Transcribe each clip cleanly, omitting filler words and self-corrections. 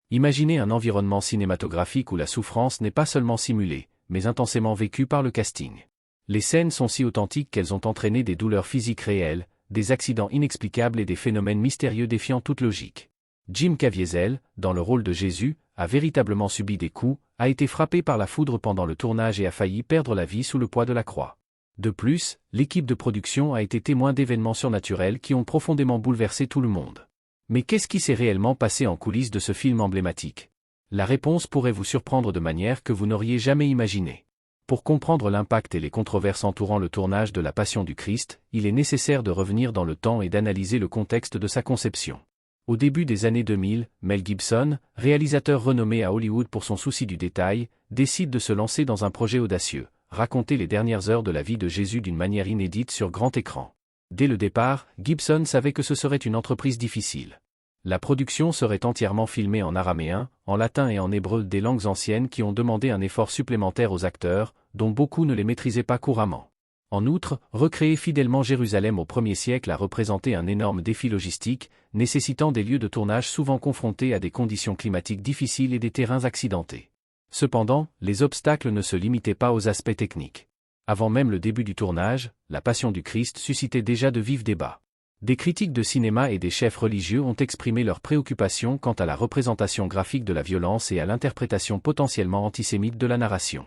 Imaginez un environnement cinématographique où la souffrance n'est pas seulement simulée, mais intensément vécue par le casting. Les scènes sont si authentiques qu'elles ont entraîné des douleurs physiques réelles, des accidents inexplicables et des phénomènes mystérieux défiant toute logique. Jim Caviezel, dans le rôle de Jésus, a véritablement subi des coups, a été frappé par la foudre pendant le tournage et a failli perdre la vie sous le poids de la croix. De plus, l'équipe de production a été témoin d'événements surnaturels qui ont profondément bouleversé tout le monde. Mais qu'est-ce qui s'est réellement passé en coulisses de ce film emblématique? La réponse pourrait vous surprendre de manière que vous n'auriez jamais imaginée. Pour comprendre l'impact et les controverses entourant le tournage de La Passion du Christ, il est nécessaire de revenir dans le temps et d'analyser le contexte de sa conception. Au début des années 2000, Mel Gibson, réalisateur renommé à Hollywood pour son souci du détail, décide de se lancer dans un projet audacieux, raconter les dernières heures de la vie de Jésus d'une manière inédite sur grand écran. Dès le départ, Gibson savait que ce serait une entreprise difficile. La production serait entièrement filmée en araméen, en latin et en hébreu, des langues anciennes qui ont demandé un effort supplémentaire aux acteurs, dont beaucoup ne les maîtrisaient pas couramment. En outre, recréer fidèlement Jérusalem au 1er siècle a représenté un énorme défi logistique, nécessitant des lieux de tournage souvent confrontés à des conditions climatiques difficiles et des terrains accidentés. Cependant, les obstacles ne se limitaient pas aux aspects techniques. Avant même le début du tournage, La Passion du Christ suscitait déjà de vifs débats. Des critiques de cinéma et des chefs religieux ont exprimé leurs préoccupations quant à la représentation graphique de la violence et à l'interprétation potentiellement antisémite de la narration.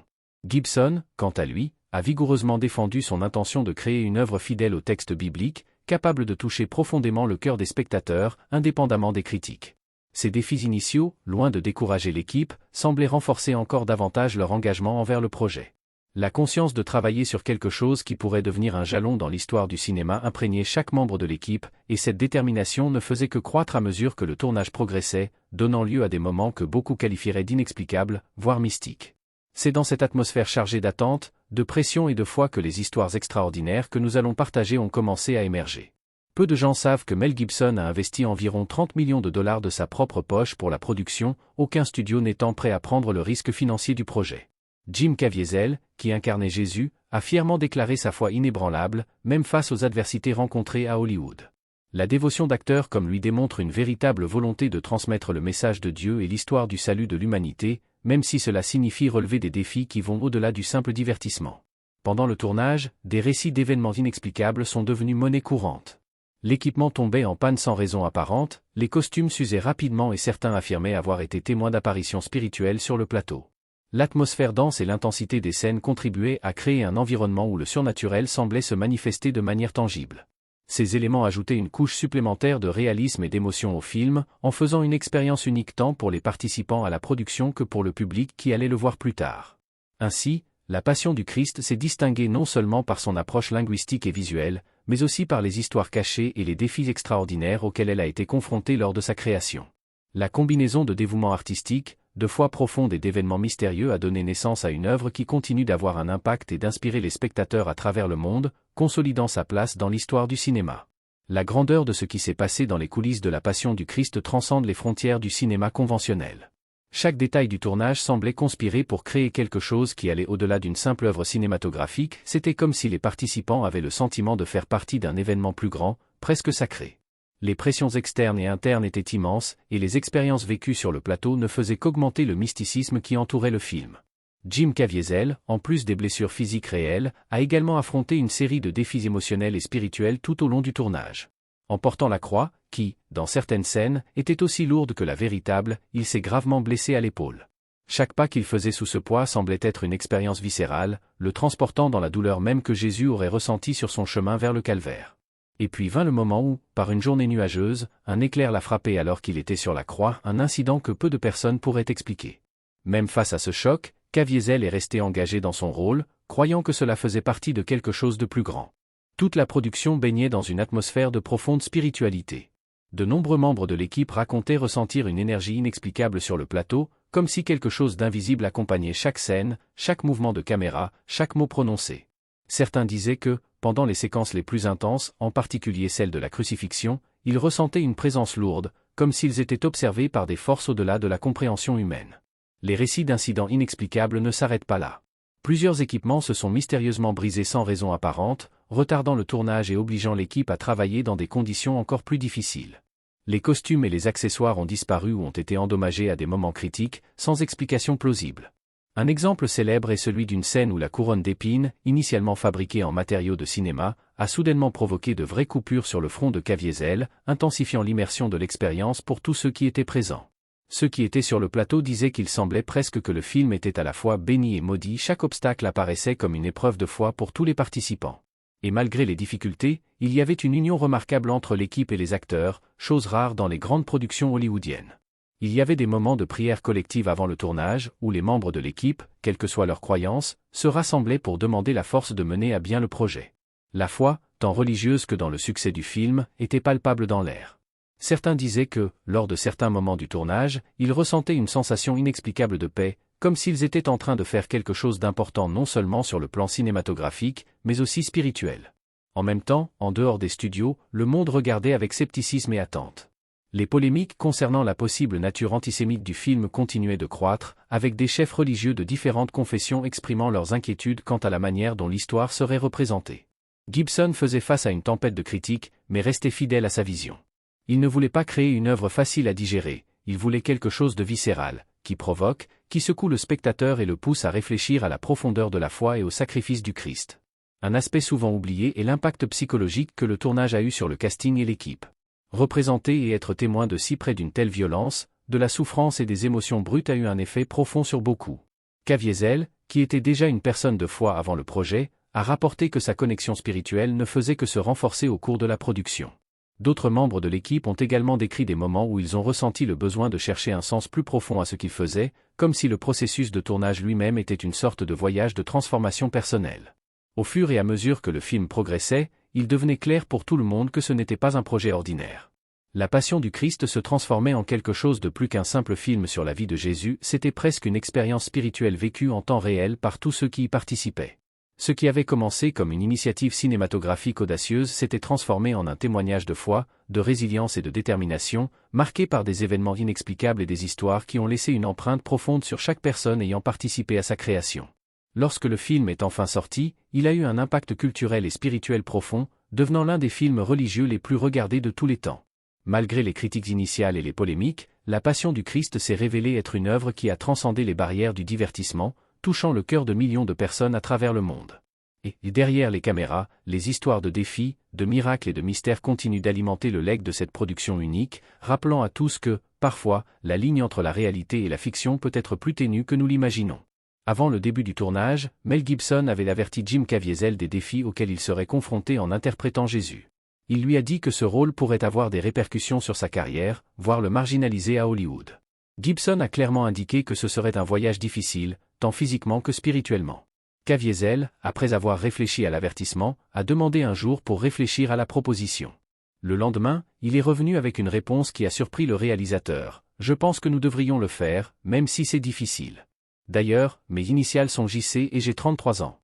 Gibson, quant à lui, a vigoureusement défendu son intention de créer une œuvre fidèle au texte biblique, capable de toucher profondément le cœur des spectateurs, indépendamment des critiques. Ces défis initiaux, loin de décourager l'équipe, semblaient renforcer encore davantage leur engagement envers le projet. La conscience de travailler sur quelque chose qui pourrait devenir un jalon dans l'histoire du cinéma imprégnait chaque membre de l'équipe, et cette détermination ne faisait que croître à mesure que le tournage progressait, donnant lieu à des moments que beaucoup qualifieraient d'inexplicables, voire mystiques. C'est dans cette atmosphère chargée d'attente, de pression et de foi que les histoires extraordinaires que nous allons partager ont commencé à émerger. Peu de gens savent que Mel Gibson a investi environ 30 millions de dollars de sa propre poche pour la production, aucun studio n'étant prêt à prendre le risque financier du projet. Jim Caviezel, qui incarnait Jésus, a fièrement déclaré sa foi inébranlable, même face aux adversités rencontrées à Hollywood. La dévotion d'acteurs comme lui démontre une véritable volonté de transmettre le message de Dieu et l'histoire du salut de l'humanité, même si cela signifie relever des défis qui vont au-delà du simple divertissement. Pendant le tournage, des récits d'événements inexplicables sont devenus monnaie courante. L'équipement tombait en panne sans raison apparente, les costumes s'usaient rapidement et certains affirmaient avoir été témoins d'apparitions spirituelles sur le plateau. L'atmosphère dense et l'intensité des scènes contribuaient à créer un environnement où le surnaturel semblait se manifester de manière tangible. Ces éléments ajoutaient une couche supplémentaire de réalisme et d'émotion au film, en faisant une expérience unique tant pour les participants à la production que pour le public qui allait le voir plus tard. Ainsi, La Passion du Christ s'est distinguée non seulement par son approche linguistique et visuelle, mais aussi par les histoires cachées et les défis extraordinaires auxquels elle a été confrontée lors de sa création. La combinaison de dévouement artistique, de foi profonde et d'événements mystérieux a donné naissance à une œuvre qui continue d'avoir un impact et d'inspirer les spectateurs à travers le monde, consolidant sa place dans l'histoire du cinéma. La grandeur de ce qui s'est passé dans les coulisses de La Passion du Christ transcende les frontières du cinéma conventionnel. Chaque détail du tournage semblait conspirer pour créer quelque chose qui allait au-delà d'une simple œuvre cinématographique, c'était comme si les participants avaient le sentiment de faire partie d'un événement plus grand, presque sacré. Les pressions externes et internes étaient immenses, et les expériences vécues sur le plateau ne faisaient qu'augmenter le mysticisme qui entourait le film. Jim Caviezel, en plus des blessures physiques réelles, a également affronté une série de défis émotionnels et spirituels tout au long du tournage. En portant la croix, qui, dans certaines scènes, était aussi lourde que la véritable, il s'est gravement blessé à l'épaule. Chaque pas qu'il faisait sous ce poids semblait être une expérience viscérale, le transportant dans la douleur même que Jésus aurait ressentie sur son chemin vers le calvaire. Et puis vint le moment où, par une journée nuageuse, un éclair l'a frappé alors qu'il était sur la croix, un incident que peu de personnes pourraient expliquer. Même face à ce choc, Caviezel est resté engagé dans son rôle, croyant que cela faisait partie de quelque chose de plus grand. Toute la production baignait dans une atmosphère de profonde spiritualité. De nombreux membres de l'équipe racontaient ressentir une énergie inexplicable sur le plateau, comme si quelque chose d'invisible accompagnait chaque scène, chaque mouvement de caméra, chaque mot prononcé. Certains disaient que, pendant les séquences les plus intenses, en particulier celle de la crucifixion, ils ressentaient une présence lourde, comme s'ils étaient observés par des forces au-delà de la compréhension humaine. Les récits d'incidents inexplicables ne s'arrêtent pas là. Plusieurs équipements se sont mystérieusement brisés sans raison apparente, retardant le tournage et obligeant l'équipe à travailler dans des conditions encore plus difficiles. Les costumes et les accessoires ont disparu ou ont été endommagés à des moments critiques, sans explication plausible. Un exemple célèbre est celui d'une scène où la couronne d'épines, initialement fabriquée en matériaux de cinéma, a soudainement provoqué de vraies coupures sur le front de Caviezel, intensifiant l'immersion de l'expérience pour tous ceux qui étaient présents. Ceux qui étaient sur le plateau disaient qu'il semblait presque que le film était à la fois béni et maudit, chaque obstacle apparaissait comme une épreuve de foi pour tous les participants. Et malgré les difficultés, il y avait une union remarquable entre l'équipe et les acteurs, chose rare dans les grandes productions hollywoodiennes. Il y avait des moments de prière collective avant le tournage, où les membres de l'équipe, quelles que soient leurs croyances, se rassemblaient pour demander la force de mener à bien le projet. La foi, tant religieuse que dans le succès du film, était palpable dans l'air. Certains disaient que, lors de certains moments du tournage, ils ressentaient une sensation inexplicable de paix, comme s'ils étaient en train de faire quelque chose d'important non seulement sur le plan cinématographique, mais aussi spirituel. En même temps, en dehors des studios, le monde regardait avec scepticisme et attente. Les polémiques concernant la possible nature antisémite du film continuaient de croître, avec des chefs religieux de différentes confessions exprimant leurs inquiétudes quant à la manière dont l'histoire serait représentée. Gibson faisait face à une tempête de critiques, mais restait fidèle à sa vision. Il ne voulait pas créer une œuvre facile à digérer, il voulait quelque chose de viscéral, qui provoque, qui secoue le spectateur et le pousse à réfléchir à la profondeur de la foi et au sacrifice du Christ. Un aspect souvent oublié est l'impact psychologique que le tournage a eu sur le casting et l'équipe. Représenter et être témoin de si près d'une telle violence, de la souffrance et des émotions brutes a eu un effet profond sur beaucoup. Caviezel, qui était déjà une personne de foi avant le projet, a rapporté que sa connexion spirituelle ne faisait que se renforcer au cours de la production. D'autres membres de l'équipe ont également décrit des moments où ils ont ressenti le besoin de chercher un sens plus profond à ce qu'ils faisaient, comme si le processus de tournage lui-même était une sorte de voyage de transformation personnelle. Au fur et à mesure que le film progressait, il devenait clair pour tout le monde que ce n'était pas un projet ordinaire. La Passion du Christ se transformait en quelque chose de plus qu'un simple film sur la vie de Jésus, c'était presque une expérience spirituelle vécue en temps réel par tous ceux qui y participaient. Ce qui avait commencé comme une initiative cinématographique audacieuse s'était transformé en un témoignage de foi, de résilience et de détermination, marqué par des événements inexplicables et des histoires qui ont laissé une empreinte profonde sur chaque personne ayant participé à sa création. Lorsque le film est enfin sorti, il a eu un impact culturel et spirituel profond, devenant l'un des films religieux les plus regardés de tous les temps. Malgré les critiques initiales et les polémiques, La Passion du Christ s'est révélée être une œuvre qui a transcendé les barrières du divertissement, touchant le cœur de millions de personnes à travers le monde. Et derrière les caméras, les histoires de défis, de miracles et de mystères continuent d'alimenter le legs de cette production unique, rappelant à tous que, parfois, la ligne entre la réalité et la fiction peut être plus ténue que nous l'imaginons. Avant le début du tournage, Mel Gibson avait averti Jim Caviezel des défis auxquels il serait confronté en interprétant Jésus. Il lui a dit que ce rôle pourrait avoir des répercussions sur sa carrière, voire le marginaliser à Hollywood. Gibson a clairement indiqué que ce serait un voyage difficile, tant physiquement que spirituellement. Caviezel, après avoir réfléchi à l'avertissement, a demandé un jour pour réfléchir à la proposition. Le lendemain, il est revenu avec une réponse qui a surpris le réalisateur. « Je pense que nous devrions le faire, même si c'est difficile. D'ailleurs, mes initiales sont JC et j'ai 33 ans. »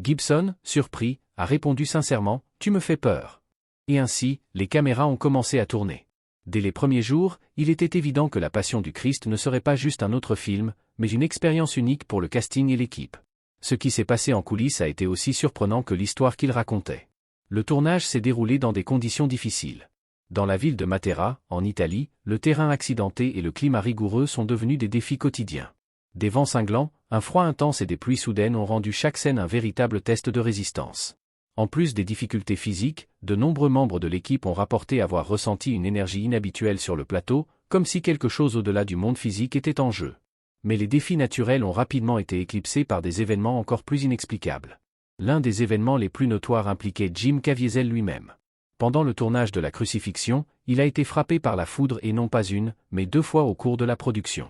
Gibson, surpris, a répondu sincèrement « Tu me fais peur. » Et ainsi, les caméras ont commencé à tourner. Dès les premiers jours, il était évident que La Passion du Christ ne serait pas juste un autre film, mais une expérience unique pour le casting et l'équipe. Ce qui s'est passé en coulisses a été aussi surprenant que l'histoire qu'il racontait. Le tournage s'est déroulé dans des conditions difficiles. Dans la ville de Matera, en Italie, le terrain accidenté et le climat rigoureux sont devenus des défis quotidiens. Des vents cinglants, un froid intense et des pluies soudaines ont rendu chaque scène un véritable test de résistance. En plus des difficultés physiques, de nombreux membres de l'équipe ont rapporté avoir ressenti une énergie inhabituelle sur le plateau, comme si quelque chose au-delà du monde physique était en jeu. Mais les défis naturels ont rapidement été éclipsés par des événements encore plus inexplicables. L'un des événements les plus notoires impliquait Jim Caviezel lui-même. Pendant le tournage de la crucifixion, il a été frappé par la foudre et non pas une, mais 2 fois au cours de la production.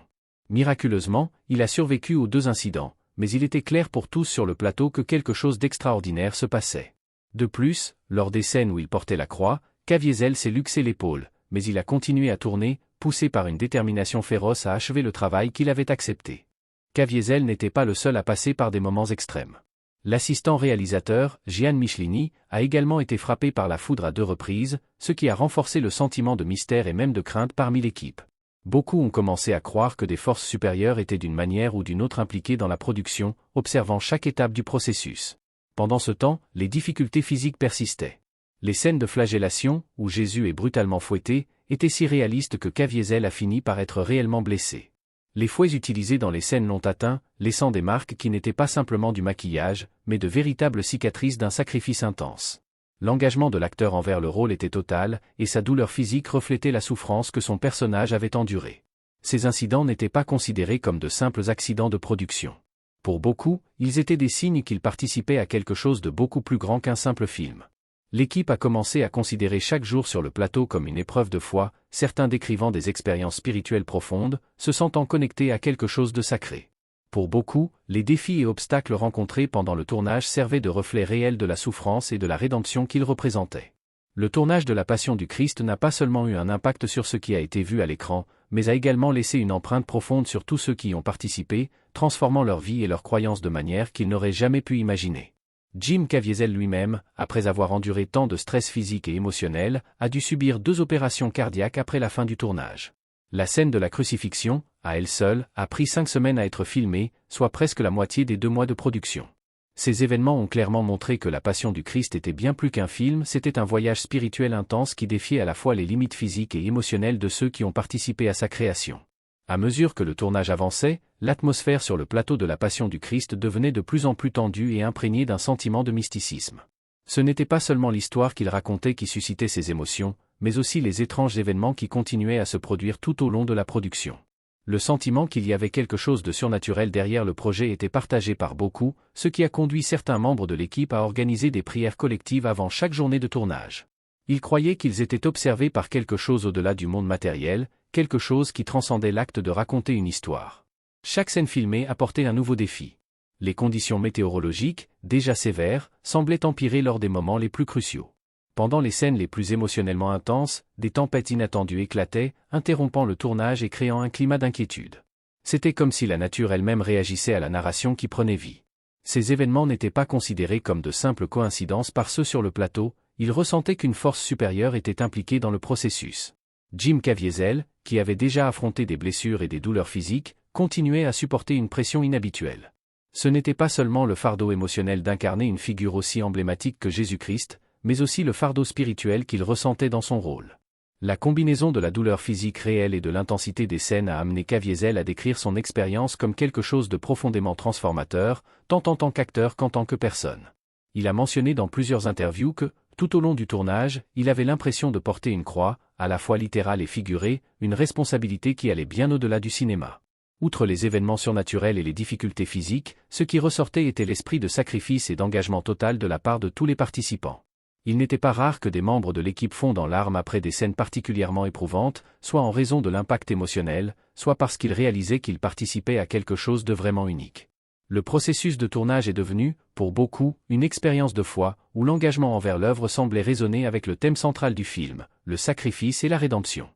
Miraculeusement, il a survécu aux 2 incidents, mais il était clair pour tous sur le plateau que quelque chose d'extraordinaire se passait. De plus, lors des scènes où il portait la croix, Caviezel s'est luxé l'épaule, mais il a continué à tourner, poussé par une détermination féroce à achever le travail qu'il avait accepté. Caviezel n'était pas le seul à passer par des moments extrêmes. L'assistant réalisateur, Gian Michelini, a également été frappé par la foudre à 2 reprises, ce qui a renforcé le sentiment de mystère et même de crainte parmi l'équipe. Beaucoup ont commencé à croire que des forces supérieures étaient d'une manière ou d'une autre impliquées dans la production, observant chaque étape du processus. Pendant ce temps, les difficultés physiques persistaient. Les scènes de flagellation, où Jésus est brutalement fouetté, étaient si réalistes que Caviezel a fini par être réellement blessé. Les fouets utilisés dans les scènes l'ont atteint, laissant des marques qui n'étaient pas simplement du maquillage, mais de véritables cicatrices d'un sacrifice intense. L'engagement de l'acteur envers le rôle était total, et sa douleur physique reflétait la souffrance que son personnage avait endurée. Ces incidents n'étaient pas considérés comme de simples accidents de production. Pour beaucoup, ils étaient des signes qu'il participait à quelque chose de beaucoup plus grand qu'un simple film. L'équipe a commencé à considérer chaque jour sur le plateau comme une épreuve de foi, certains décrivant des expériences spirituelles profondes, se sentant connectés à quelque chose de sacré. Pour beaucoup, les défis et obstacles rencontrés pendant le tournage servaient de reflet réel de la souffrance et de la rédemption qu'ils représentaient. Le tournage de la Passion du Christ n'a pas seulement eu un impact sur ce qui a été vu à l'écran, mais a également laissé une empreinte profonde sur tous ceux qui y ont participé, transformant leur vie et leurs croyances de manière qu'ils n'auraient jamais pu imaginer. Jim Caviezel lui-même, après avoir enduré tant de stress physique et émotionnel, a dû subir 2 opérations cardiaques après la fin du tournage. La scène de la crucifixion, à elle seule, a pris 5 semaines à être filmée, soit presque la moitié des 2 mois de production. Ces événements ont clairement montré que la Passion du Christ était bien plus qu'un film, c'était un voyage spirituel intense qui défiait à la fois les limites physiques et émotionnelles de ceux qui ont participé à sa création. À mesure que le tournage avançait, l'atmosphère sur le plateau de la Passion du Christ devenait de plus en plus tendue et imprégnée d'un sentiment de mysticisme. Ce n'était pas seulement l'histoire qu'il racontait qui suscitait ces émotions, mais aussi les étranges événements qui continuaient à se produire tout au long de la production. Le sentiment qu'il y avait quelque chose de surnaturel derrière le projet était partagé par beaucoup, ce qui a conduit certains membres de l'équipe à organiser des prières collectives avant chaque journée de tournage. Ils croyaient qu'ils étaient observés par quelque chose au-delà du monde matériel, quelque chose qui transcendait l'acte de raconter une histoire. Chaque scène filmée apportait un nouveau défi. Les conditions météorologiques, déjà sévères, semblaient empirer lors des moments les plus cruciaux. Pendant les scènes les plus émotionnellement intenses, des tempêtes inattendues éclataient, interrompant le tournage et créant un climat d'inquiétude. C'était comme si la nature elle-même réagissait à la narration qui prenait vie. Ces événements n'étaient pas considérés comme de simples coïncidences par ceux sur le plateau, ils ressentaient qu'une force supérieure était impliquée dans le processus. Jim Caviezel, qui avait déjà affronté des blessures et des douleurs physiques, continuait à supporter une pression inhabituelle. Ce n'était pas seulement le fardeau émotionnel d'incarner une figure aussi emblématique que Jésus-Christ, mais aussi le fardeau spirituel qu'il ressentait dans son rôle. La combinaison de la douleur physique réelle et de l'intensité des scènes a amené Caviezel à décrire son expérience comme quelque chose de profondément transformateur, tant en tant qu'acteur qu'en tant que personne. Il a mentionné dans plusieurs interviews que, tout au long du tournage, il avait l'impression de porter une croix, à la fois littérale et figurée, une responsabilité qui allait bien au-delà du cinéma. Outre les événements surnaturels et les difficultés physiques, ce qui ressortait était l'esprit de sacrifice et d'engagement total de la part de tous les participants. Il n'était pas rare que des membres de l'équipe fondent en larmes après des scènes particulièrement éprouvantes, soit en raison de l'impact émotionnel, soit parce qu'ils réalisaient qu'ils participaient à quelque chose de vraiment unique. Le processus de tournage est devenu, pour beaucoup, une expérience de foi, où l'engagement envers l'œuvre semblait résonner avec le thème central du film, le sacrifice et la rédemption.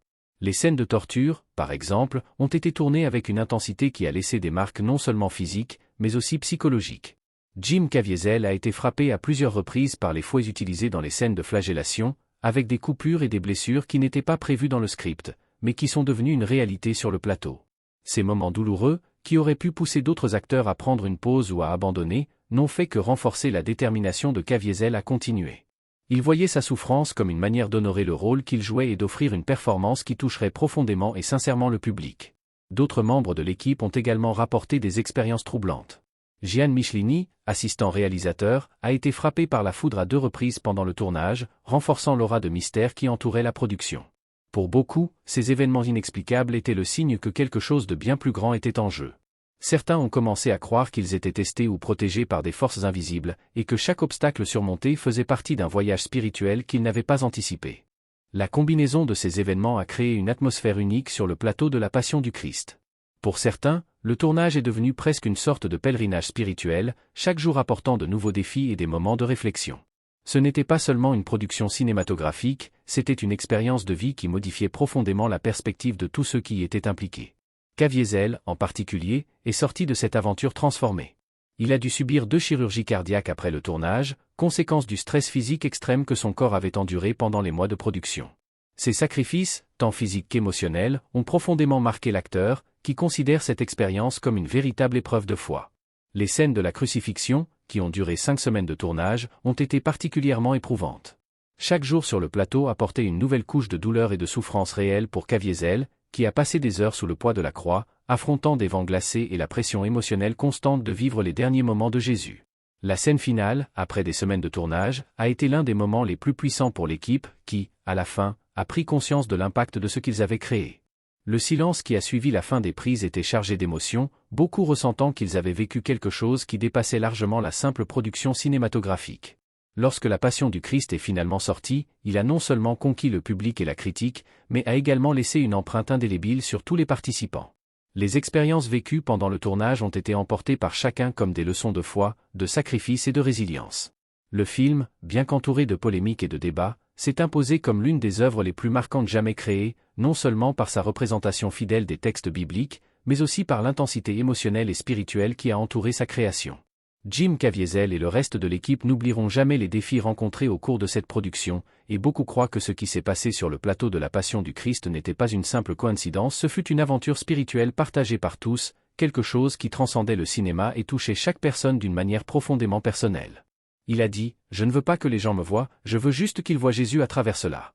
Les scènes de torture, par exemple, ont été tournées avec une intensité qui a laissé des marques non seulement physiques, mais aussi psychologiques. Jim Caviezel a été frappé à plusieurs reprises par les fouets utilisés dans les scènes de flagellation, avec des coupures et des blessures qui n'étaient pas prévues dans le script, mais qui sont devenues une réalité sur le plateau. Ces moments douloureux, qui auraient pu pousser d'autres acteurs à prendre une pause ou à abandonner, n'ont fait que renforcer la détermination de Caviezel à continuer. Il voyait sa souffrance comme une manière d'honorer le rôle qu'il jouait et d'offrir une performance qui toucherait profondément et sincèrement le public. D'autres membres de l'équipe ont également rapporté des expériences troublantes. Gian Michelini, assistant réalisateur, a été frappé par la foudre à 2 reprises pendant le tournage, renforçant l'aura de mystère qui entourait la production. Pour beaucoup, ces événements inexplicables étaient le signe que quelque chose de bien plus grand était en jeu. Certains ont commencé à croire qu'ils étaient testés ou protégés par des forces invisibles, et que chaque obstacle surmonté faisait partie d'un voyage spirituel qu'ils n'avaient pas anticipé. La combinaison de ces événements a créé une atmosphère unique sur le plateau de la Passion du Christ. Pour certains, le tournage est devenu presque une sorte de pèlerinage spirituel, chaque jour apportant de nouveaux défis et des moments de réflexion. Ce n'était pas seulement une production cinématographique, c'était une expérience de vie qui modifiait profondément la perspective de tous ceux qui y étaient impliqués. Caviezel, en particulier, est sorti de cette aventure transformée. Il a dû subir 2 chirurgies cardiaques après le tournage, conséquence du stress physique extrême que son corps avait enduré pendant les mois de production. Ces sacrifices, tant physiques qu'émotionnels, ont profondément marqué l'acteur, qui considère cette expérience comme une véritable épreuve de foi. Les scènes de la crucifixion, qui ont duré 5 semaines de tournage, ont été particulièrement éprouvantes. Chaque jour sur le plateau apportait une nouvelle couche de douleur et de souffrance réelle pour Caviezel, qui a passé des heures sous le poids de la croix, affrontant des vents glacés et la pression émotionnelle constante de vivre les derniers moments de Jésus. La scène finale, après des semaines de tournage, a été l'un des moments les plus puissants pour l'équipe, qui, à la fin, a pris conscience de l'impact de ce qu'ils avaient créé. Le silence qui a suivi la fin des prises était chargé d'émotions, beaucoup ressentant qu'ils avaient vécu quelque chose qui dépassait largement la simple production cinématographique. Lorsque La Passion du Christ est finalement sortie, il a non seulement conquis le public et la critique, mais a également laissé une empreinte indélébile sur tous les participants. Les expériences vécues pendant le tournage ont été emportées par chacun comme des leçons de foi, de sacrifice et de résilience. Le film, bien qu'entouré de polémiques et de débats, s'est imposé comme l'une des œuvres les plus marquantes jamais créées, non seulement par sa représentation fidèle des textes bibliques, mais aussi par l'intensité émotionnelle et spirituelle qui a entouré sa création. Jim Caviezel et le reste de l'équipe n'oublieront jamais les défis rencontrés au cours de cette production, et beaucoup croient que ce qui s'est passé sur le plateau de La Passion du Christ n'était pas une simple coïncidence, ce fut une aventure spirituelle partagée par tous, quelque chose qui transcendait le cinéma et touchait chaque personne d'une manière profondément personnelle. Il a dit « Je ne veux pas que les gens me voient, je veux juste qu'ils voient Jésus à travers cela. »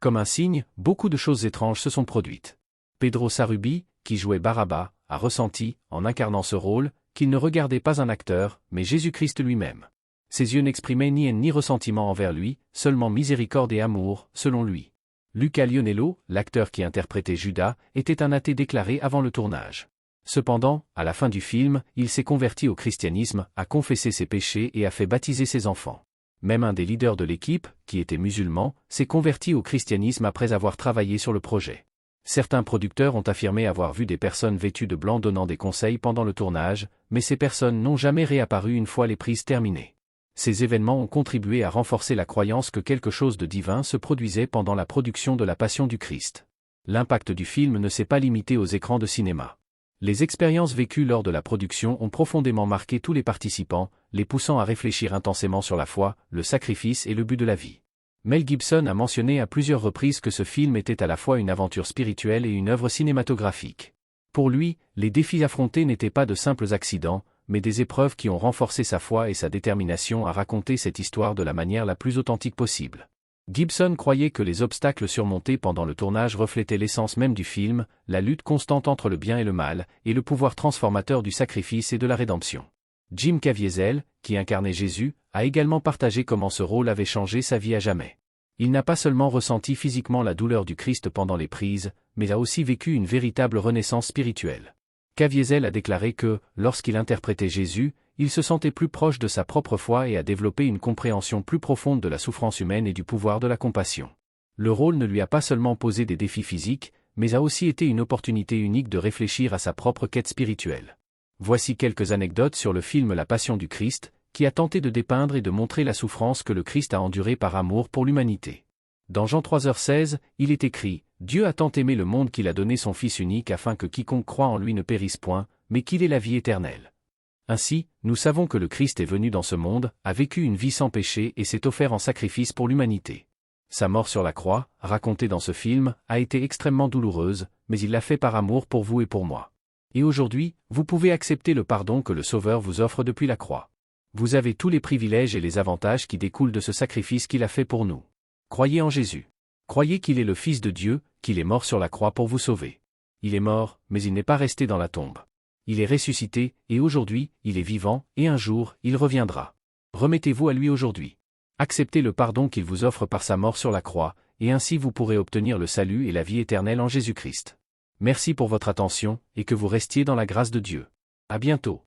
Comme un signe, beaucoup de choses étranges se sont produites. Pedro Sarubi, qui jouait Barabba, a ressenti, en incarnant ce rôle, qu'il ne regardait pas un acteur, mais Jésus-Christ lui-même. Ses yeux n'exprimaient ni haine ni ressentiment envers lui, seulement miséricorde et amour, selon lui. Luca Lionello, l'acteur qui interprétait Judas, était un athée déclaré avant le tournage. Cependant, à la fin du film, il s'est converti au christianisme, a confessé ses péchés et a fait baptiser ses enfants. Même un des leaders de l'équipe, qui était musulman, s'est converti au christianisme après avoir travaillé sur le projet. Certains producteurs ont affirmé avoir vu des personnes vêtues de blanc donnant des conseils pendant le tournage, mais ces personnes n'ont jamais réapparu une fois les prises terminées. Ces événements ont contribué à renforcer la croyance que quelque chose de divin se produisait pendant la production de La Passion du Christ. L'impact du film ne s'est pas limité aux écrans de cinéma. Les expériences vécues lors de la production ont profondément marqué tous les participants, les poussant à réfléchir intensément sur la foi, le sacrifice et le but de la vie. Mel Gibson a mentionné à plusieurs reprises que ce film était à la fois une aventure spirituelle et une œuvre cinématographique. Pour lui, les défis affrontés n'étaient pas de simples accidents, mais des épreuves qui ont renforcé sa foi et sa détermination à raconter cette histoire de la manière la plus authentique possible. Gibson croyait que les obstacles surmontés pendant le tournage reflétaient l'essence même du film, la lutte constante entre le bien et le mal, et le pouvoir transformateur du sacrifice et de la rédemption. Jim Caviezel, qui incarnait Jésus, a également partagé comment ce rôle avait changé sa vie à jamais. Il n'a pas seulement ressenti physiquement la douleur du Christ pendant les prises, mais a aussi vécu une véritable renaissance spirituelle. Caviezel a déclaré que, lorsqu'il interprétait Jésus, il se sentait plus proche de sa propre foi et a développé une compréhension plus profonde de la souffrance humaine et du pouvoir de la compassion. Le rôle ne lui a pas seulement posé des défis physiques, mais a aussi été une opportunité unique de réfléchir à sa propre quête spirituelle. Voici quelques anecdotes sur le film La Passion du Christ, qui a tenté de dépeindre et de montrer la souffrance que le Christ a endurée par amour pour l'humanité. Dans Jean 3h16, il est écrit « Dieu a tant aimé le monde qu'il a donné son Fils unique afin que quiconque croit en lui ne périsse point, mais qu'il ait la vie éternelle. » Ainsi, nous savons que le Christ est venu dans ce monde, a vécu une vie sans péché et s'est offert en sacrifice pour l'humanité. Sa mort sur la croix, racontée dans ce film, a été extrêmement douloureuse, mais il l'a fait par amour pour vous et pour moi. Et aujourd'hui, vous pouvez accepter le pardon que le Sauveur vous offre depuis la croix. Vous avez tous les privilèges et les avantages qui découlent de ce sacrifice qu'il a fait pour nous. Croyez en Jésus. Croyez qu'il est le Fils de Dieu, qu'il est mort sur la croix pour vous sauver. Il est mort, mais il n'est pas resté dans la tombe. Il est ressuscité, et aujourd'hui, il est vivant, et un jour, il reviendra. Remettez-vous à lui aujourd'hui. Acceptez le pardon qu'il vous offre par sa mort sur la croix, et ainsi vous pourrez obtenir le salut et la vie éternelle en Jésus-Christ. Merci pour votre attention, et que vous restiez dans la grâce de Dieu. À bientôt.